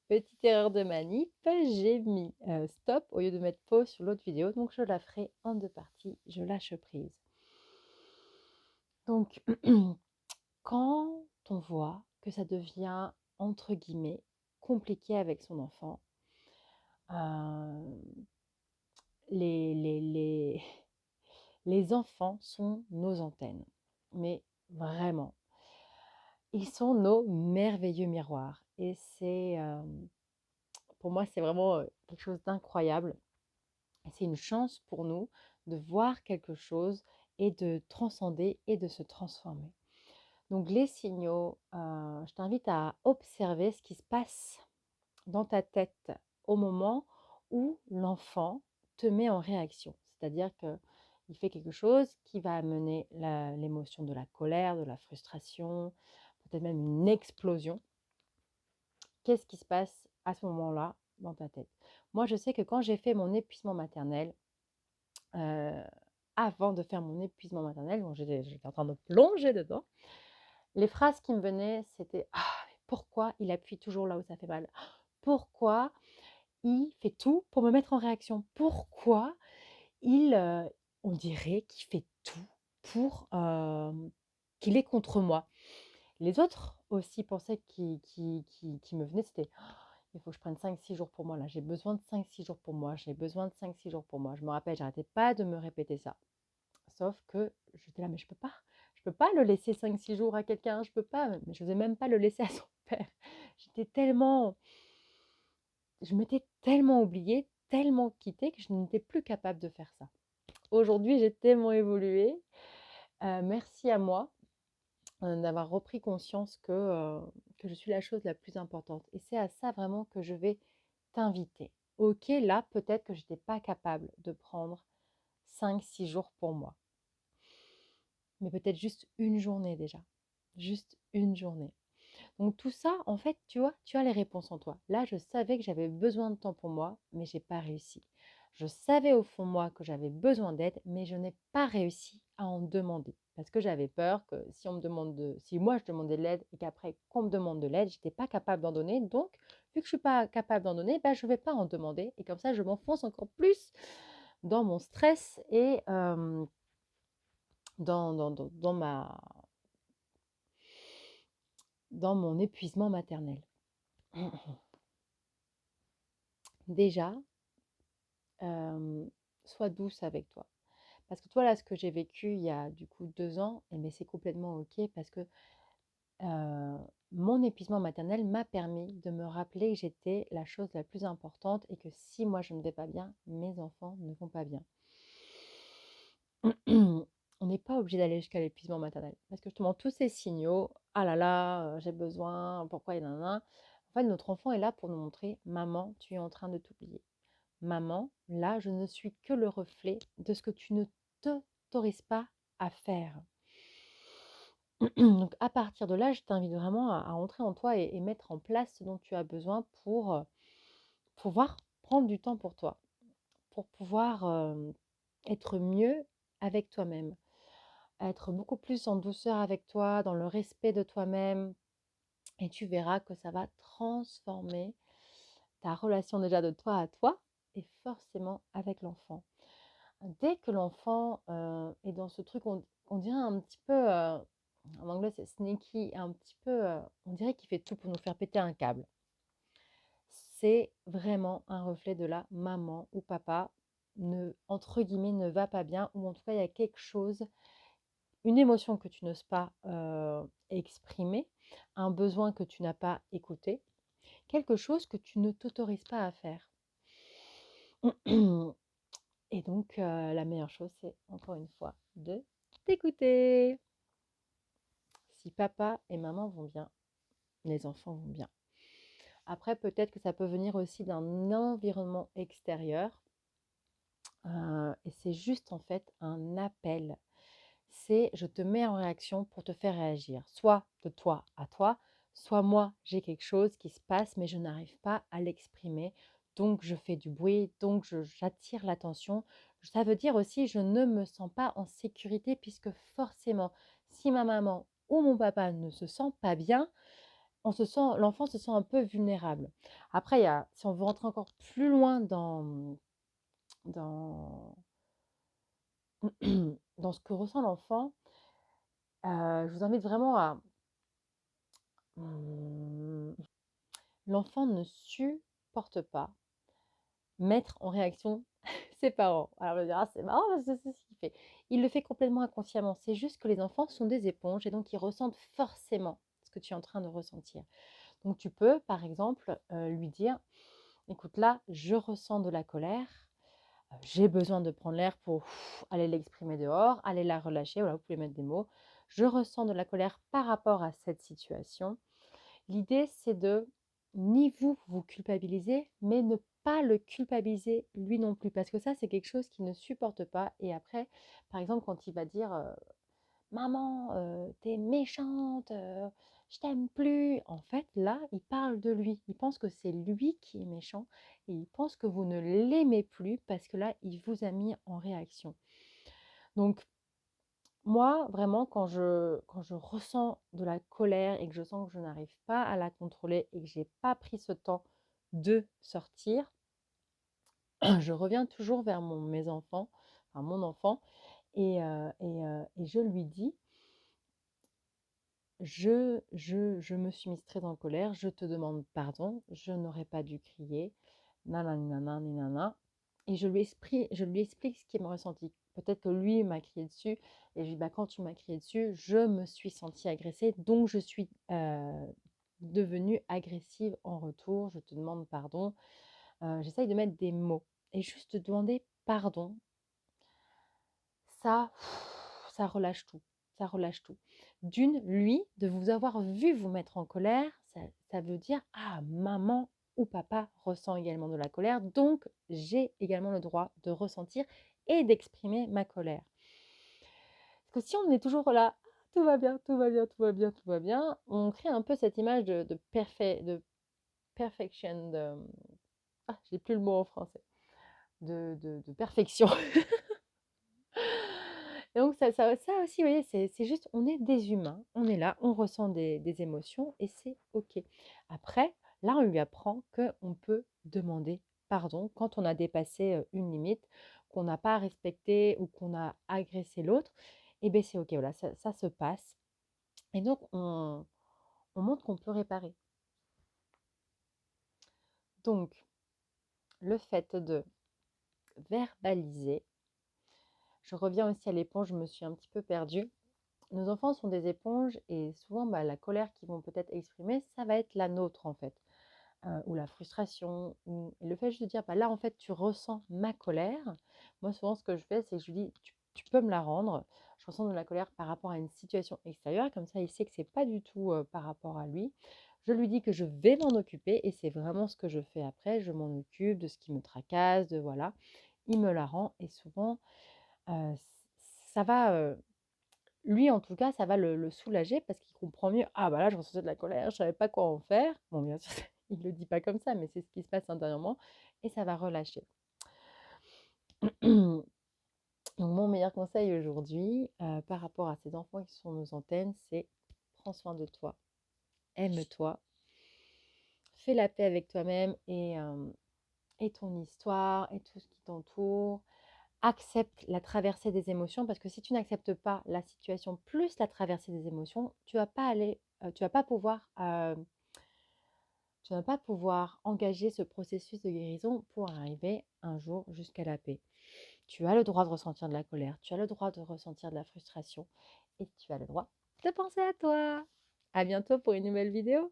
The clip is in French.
Petite erreur de manip, j'ai mis, stop au lieu de mettre pause sur l'autre vidéo, donc je la ferai en 2 parties, je lâche prise. Donc quand on voit que ça devient, entre guillemets, «compliqué» avec son enfant, heu, les les enfants sont nos antennes, mais vraiment. Ils sont nos merveilleux miroirs et c'est, pour moi, c'est vraiment, quelque chose d'incroyable. C'est une chance pour nous de voir quelque chose et de transcender et de se transformer. Donc les signaux, je t'invite à observer ce qui se passe dans ta tête au moment où l'enfant te met en réaction. C'est-à-dire qu'il fait quelque chose qui va amener l'émotion de la colère, de la frustration, peut-être même une explosion. Qu'est-ce qui se passe à ce moment-là dans ta tête? Moi, je sais que quand j'ai fait mon épuisement maternel, heu, avant de faire mon épuisement maternel, quand j'étais en train de plonger dedans, les phrases qui me venaient, c'était: «Ah, mais pourquoi il appuie toujours là où ça fait mal? Pourquoi il fait tout pour me mettre en réaction? Pourquoi il, on dirait qu'il fait tout pour, qu'il est contre moi?» Les autres aussi pensaient qui me venaient, c'était: «Il faut que je prenne 5-6 jours pour moi là, j'ai besoin de 5-6 jours pour moi, j'ai besoin de 5-6 jours pour moi». Je me rappelle, j'arrêtais pas de me répéter ça. Sauf que j'étais là: «Mais je peux pas le laisser 5-6 jours à quelqu'un, je peux pas». Mais je n'osais même pas le laisser à son père. J'étais tellement je m'étais tellement oubliée, tellement quittée que je n'étais plus capable de faire ça. Aujourd'hui, j'ai tellement évolué, merci à moi, d'avoir repris conscience que je suis la chose la plus importante et c'est à ça vraiment que je vais t'inviter. OK, là, peut-être que j'étais pas capable de prendre 5-6 jours pour moi, mais peut-être juste une journée déjà, juste une journée. Donc tout ça, en fait, tu vois, tu as les réponses en toi. Là, je savais que j'avais besoin de temps pour moi, mais j'ai pas réussi. Je savais au fond de moi que j'avais besoin d'aide, mais je n'ai pas réussi à en demander. Parce que j'avais peur que si on me demande si moi je demandais de l'aide et qu'après qu'on me demande de l'aide, j'étais pas capable d'en donner. Donc, vu que je suis pas capable d'en donner, bah, je vais pas en demander. Et comme ça, je m'enfonce encore plus dans mon stress et dans mon épuisement maternel. Déjà, sois douce avec toi. Parce que toi, là, ce que j'ai vécu il y a du coup 2 ans, et mais c'est complètement OK parce que, heu, mon épuisement maternel m'a permis de me rappeler que j'étais la chose la plus importante et que si moi je ne vais pas bien, mes enfants ne vont pas bien. On n'est pas obligé d'aller jusqu'à l'épuisement maternel parce que justement tous ces signaux: «Ah là là, j'ai besoin, pourquoi et nin en fait, notre enfant est là pour nous montrer: «Maman, tu es en train de t'oublier. Maman, là, je ne suis que le reflet de ce que tu ne t'autorises pas à faire». Donc à partir de là, je t'invite vraiment à entrer en toi et mettre en place ce dont tu as besoin pour, pouvoir prendre du temps pour toi, pour pouvoir, être mieux avec toi-même, être beaucoup plus en douceur avec toi, dans le respect de toi-même et tu verras que ça va transformer ta relation déjà de toi à toi et forcément avec l'enfant. Dès que l'enfant, est dans ce truc, on dirait un petit peu, en anglais c'est sneaky, un petit peu, on dirait qu'il fait tout pour nous faire péter un câble. C'est vraiment un reflet de la maman ou papa ne entre guillemets «ne va pas bien» ou en tout cas il y a quelque chose, une émotion que tu n'oses pas, exprimer, un besoin que tu n'as pas écouté, quelque chose que tu ne t'autorises pas à faire. Et donc, la meilleure chose, c'est encore une fois de t'écouter. Si papa et maman vont bien, les enfants vont bien. Après, peut-être que ça peut venir aussi d'un environnement extérieur, et c'est juste en fait un appel. C'est je te mets en réaction pour te faire réagir, soit de toi à toi, soit moi j'ai quelque chose qui se passe mais je n'arrive pas à l'exprimer, donc je fais du bruit, donc j'attire l'attention. Ça veut dire aussi je ne me sens pas en sécurité puisque forcément si ma maman ou mon papa ne se sent pas bien, l'enfant se sent un peu vulnérable. Après, si on veut rentrer encore plus loin dans, dans ce que ressent l'enfant, je vous invite vraiment à... Mmh, l'enfant ne supporte pas mettre en réaction ses parents. Alors, on va dire: «Ah, c'est marrant parce que c'est ce qu'il fait». Il le fait complètement inconsciemment. C'est juste que les enfants sont des éponges et donc ils ressentent forcément ce que tu es en train de ressentir. Donc tu peux, par exemple, lui dire: «Écoute, là, je ressens de la colère, j'ai besoin de prendre l'air pour aller l'exprimer dehors, aller la relâcher». Voilà, vous pouvez mettre des mots. «Je ressens de la colère par rapport à cette situation». L'idée, c'est de ni vous culpabiliser, mais ne pas le culpabiliser lui non plus. Parce que ça, c'est quelque chose qu'il ne supporte pas. Et après, par exemple, quand il va dire «Maman, t'es méchante, je t'aime plus». En fait, là, il parle de lui. Il pense que c'est lui qui est méchant et il pense que vous ne l'aimez plus parce que là, il vous a mis en réaction. Donc, moi, vraiment, quand je ressens de la colère et que je sens que je n'arrive pas à la contrôler et que j'ai pas pris ce temps de sortir, je reviens toujours vers mes enfants, enfin mon enfant, et je lui dis: Je me suis mise très en colère, je te demande pardon, je n'aurais pas dû crier, nanani nanana ninana». Et je lui explique ce qui me ressenti. Peut-être que lui m'a crié dessus et je lui dis: «Bah, quand tu m'as crié dessus, je me suis sentie agressée, donc je suis, devenue agressive en retour, je te demande pardon». J'essaye de mettre des mots et juste demander pardon, ça, ça relâche tout, ça relâche tout. D'une, lui, de vous avoir vu vous mettre en colère, ça veut dire: «Ah, maman ou papa ressent également de la colère, donc j'ai également le droit de ressentir et d'exprimer ma colère». Parce que si on est toujours là: «Tout va bien, tout va bien, tout va bien, tout va bien», on crée un peu cette image de perfection, j'ai plus le mot en français, de perfection. Et donc ça aussi, vous voyez, c'est juste, on est des humains, on est là, on ressent des émotions et c'est OK. Après, là, on lui apprend qu'on peut demander pardon quand on a dépassé une limite, qu'on n'a pas respecté ou qu'on a agressé l'autre. Et bien, c'est OK, voilà, ça se passe. Et donc, on montre qu'on peut réparer. Donc, le fait de verbaliser, je reviens aussi à l'éponge, je me suis un petit peu perdue. Nos enfants sont des éponges et souvent, bah, la colère qu'ils vont peut-être exprimer, ça va être la nôtre en fait, ou la frustration, ou et le fait juste de dire: «Bah, là, en fait, tu ressens ma colère». Moi, souvent, ce que je fais, c'est que je lui dis: «Tu peux me la rendre. Je ressens de la colère par rapport à une situation extérieure». Comme ça, il sait que c'est pas du tout, par rapport à lui. Je lui dis que je vais m'en occuper et c'est vraiment ce que je fais après. Je m'en occupe de ce qui me tracasse, de voilà. Il me la rend et souvent, ç ça va, lui, en tout cas, ça va le soulager parce qu'il comprend mieux: «Ah bah là, je ressentais de la colère, je savais pas quoi en faire». Bon, bien sûr, il le dit pas comme ça, mais c'est ce qui se passe intérieurement et ça va relâcher. Donc mon meilleur conseil aujourd'hui, par rapport à ces enfants qui sont nos antennes, c'est: prends soin de toi, aime-toi, fais la paix avec toi-même et ton histoire et tout ce qui t'entoure. Accepte la traversée des émotions parce que si tu n'acceptes pas la situation plus la traversée des émotions, tu vas pas pouvoir engager ce processus de guérison pour arriver un jour jusqu'à la paix. Tu as le droit de ressentir de la colère, tu as le droit de ressentir de la frustration et tu as le droit de penser à toi. À bientôt pour une nouvelle vidéo.